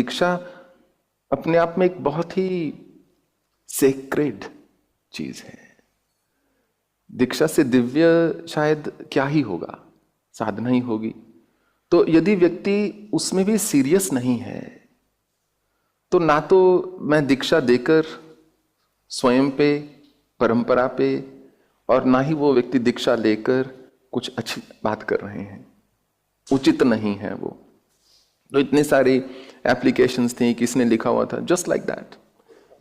दीक्षा अपने आप में एक बहुत ही सेक्रेड चीज है। दीक्षा से दिव्य शायद क्या ही होगा, साधना ही होगी। तो यदि व्यक्ति उसमें भी सीरियस नहीं है तो ना तो मैं दीक्षा देकर स्वयं पे, परंपरा पे, और ना ही वो व्यक्ति दीक्षा लेकर कुछ अच्छी बात कर रहे हैं, उचित नहीं है वो। तो इतने सारे एप्लीकेशंस थे, किसने लिखा हुआ था just like that,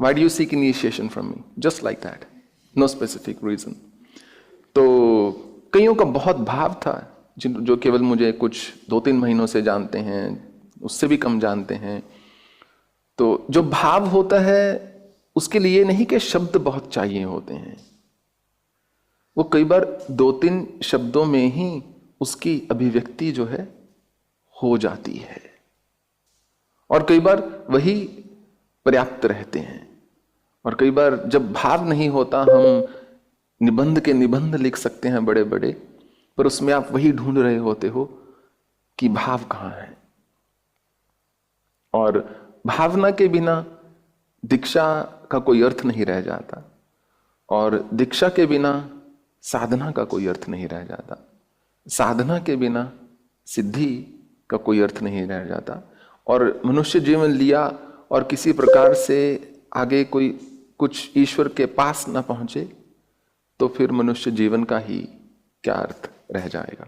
why do you seek initiation from me, just like that, no specific reason. तो कईयों का बहुत भाव था जो केवल मुझे कुछ 2-3 महीनों से जानते हैं, उससे भी कम जानते हैं। तो जो भाव होता है उसके लिए नहीं कि शब्द बहुत चाहिए होते हैं, वो कई बार 2-3 शब्दों में ही उसकी अभिव्यक्ति जो है हो जाती है, और कई बार वही पर्याप्त रहते हैं। और कई बार जब भाव नहीं होता, हम निबंध के निबंध लिख सकते हैं बड़े बड़े, पर उसमें आप वही ढूंढ रहे होते हो कि भाव कहाँ है। और भावना के बिना दीक्षा का कोई अर्थ नहीं रह जाता, और दीक्षा के बिना साधना का कोई अर्थ नहीं रह जाता, साधना के बिना सिद्धि का कोई अर्थ नहीं रह जाता। और मनुष्य जीवन लिया और किसी प्रकार से आगे कोई कुछ ईश्वर के पास ना पहुंचे तो फिर मनुष्य जीवन का ही क्या अर्थ रह जाएगा।